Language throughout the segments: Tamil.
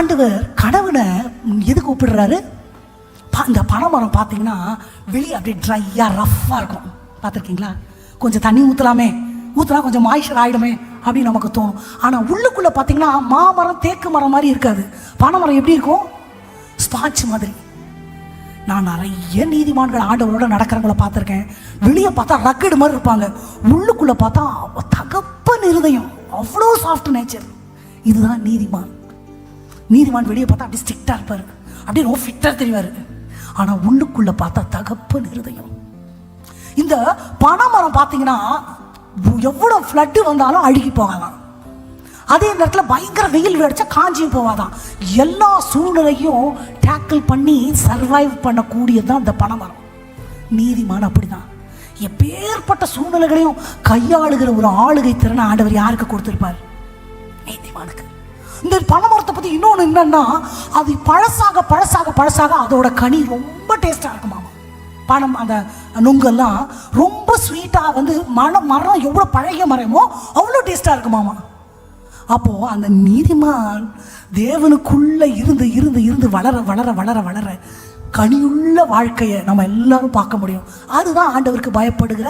ஆண்டவர் கனவுனை எதுக்கு கூப்பிடுறாரு? இந்த பனைமரம் பார்த்தீங்கன்னா வெளியே அப்படியே ட்ரையாக ரஃப்பாக இருக்கும். பார்த்துருக்கீங்களா? கொஞ்சம் தண்ணி ஊற்றினா கொஞ்சம் மாய்ச்சர் ஆகிடுமே அப்படின்னு நமக்கு தோணும். ஆனால் உள்ளுக்குள்ளே பார்த்தீங்கன்னா மாமரம் தேக்கு மரம் மாதிரி இருக்காது. பனைமரம் எப்படி இருக்கும்? ஸ்பாட்ச் மாதிரி. நான் நிறைய நீதிமான்கள் ஆண்டவரோட நடக்கிறவங்கள பார்த்துருக்கேன். வெளியே பார்த்தா ரக்கடு மாதிரி இருப்பாங்க, உள்ளுக்குள்ளே பார்த்தா தகப்பன் இருதயம், அவ்வளோ சாஃப்ட் நேச்சர். இதுதான் நீதிமான். நீதிமான் வெளியே பார்த்தா அப்படி ஸ்ட்ரிக்டாக இருப்பார், அப்படியே ரொம்ப ஃபிட்டாக தெரிவார். ஆனால் உள்ளுக்குள்ளே பார்த்தா தகப்பன் இருதயம். இந்த பனைமரம் பார்த்தீங்கன்னா எவ்வளோ ஃப்ளட்டு வந்தாலும் அழுகி போகாதான். அதே நேரத்தில் பயங்கர வெயில் வெடிச்சா காஞ்சியும் போவாதான். எல்லா சூழ்நிலையும் டேக்கிள் பண்ணி சர்வைவ் பண்ணக்கூடியது தான் இந்த பனைமரம். நீதிமான் அப்படிதான். எப்பேற்பட்ட சூழ்நிலைகளையும் கையாளுகிற ஒரு ஆளுகை திறனை ஆண்டவர் யாருக்கு கொடுத்திருப்பார்? நீதிமானுக்கு. இந்த பனைமரத்தை பற்றி இன்னொன்று என்னன்னா, அது பழசாக பழசாக பழசாக அதோட கனி ரொம்ப டேஸ்டாக இருக்குமாமா. பனம் அந்த நுங்கெல்லாம் ரொம்ப ஸ்வீட்டாக வந்து மரம் எவ்வளோ பழகிய மரமோ அவ்வளோ டேஸ்டாக இருக்குமாமா. அப்போது அந்த நீதிமான் தேவனுக்குள்ளே இருந்து இருந்து இருந்து வளர வளர வளர வளர கனியுள்ள வாழ்க்கையை நம்ம எல்லாரும் பார்க்க முடியும். அதுதான் ஆண்டவருக்கு பயப்படுகிற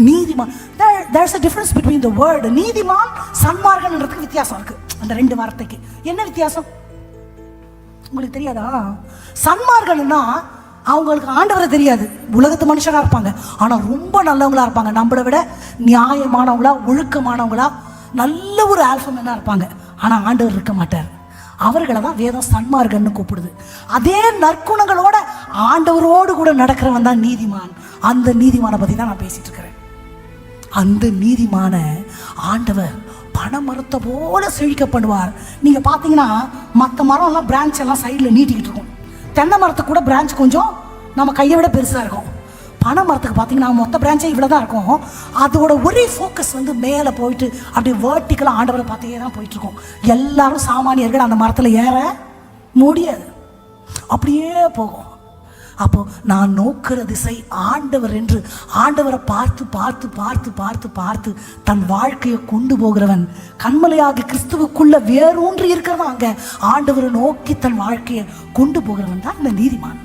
நீதிமான். There's a difference between the word நீதிமான் சன்மார்க்கன்றதுக்கு வித்தியாசம் இருக்குது. அந்த ரெண்டு வார்த்தைக்கு என்ன வித்தியாசம் உங்களுக்கு தெரியாதா? சன்மார்க்கன்னா அவங்களுக்கு ஆண்டவரை தெரியாது, உலகத்து மனுஷனாக இருப்பாங்க, ஆனால் ரொம்ப நல்லவங்களா இருப்பாங்க, நம்மளை விட நியாயமானவங்களா ஒழுக்கமானவங்களா நல்ல ஒரு ஆல்ஃபமேனாக இருப்பாங்க. ஆனால் ஆண்டவர் இருக்க மாட்டார். அவர்களை தான் வேதம் சன்மார்க்கன்னு கூப்பிடுது. அதே நற்குணங்களோட ஆண்டவரோடு கூட நடக்கிறவன் தான் நீதிமான். அந்த நீதிமானை பற்றி தான் நான் பேசிட்டு இருக்கிறேன். அந்த நீதிமான ஆண்டவர் பனைமரத்தை போல செழிக்க பண்ணுவார். நீங்கள் பார்த்தீங்கன்னா மற்ற மரம்லாம் பிரான்ச் எல்லாம் சைடில் நீட்டிக்கிட்டு இருக்கும். தென்னை மரத்துக்கு கூட பிரான்ச் கொஞ்சம் நம்ம கையை விட பெருசாக இருக்கும். பனை மரத்துக்கு பார்த்தீங்கன்னா மொத்த பிரான்ச்சே இவ்வளோ தான் இருக்கும். அதோட ஒரே ஃபோக்கஸ் வந்து மேலே போயிட்டு அப்படியே வேர்ட்டிக்கலாக ஆண்டவரை பார்த்தே தான் போயிட்டுருக்கோம். எல்லாரும் சாமானியர்கள் அந்த மரத்தில் ஏற முடியாது, அப்படியே போகும். அப்போது நான் நோக்கிற திசை ஆண்டவர் என்று ஆண்டவரை பார்த்து பார்த்து பார்த்து பார்த்து பார்த்து தன் வாழ்க்கையை கொண்டு போகிறவன், கண்மலையாகி கிறிஸ்துவுக்குள்ள வேரூன்றி இருக்கிறவன், அங்கே ஆண்டவரை நோக்கி தன் வாழ்க்கையை கொண்டு போகிறவன் தான் இந்த நீதிமான்.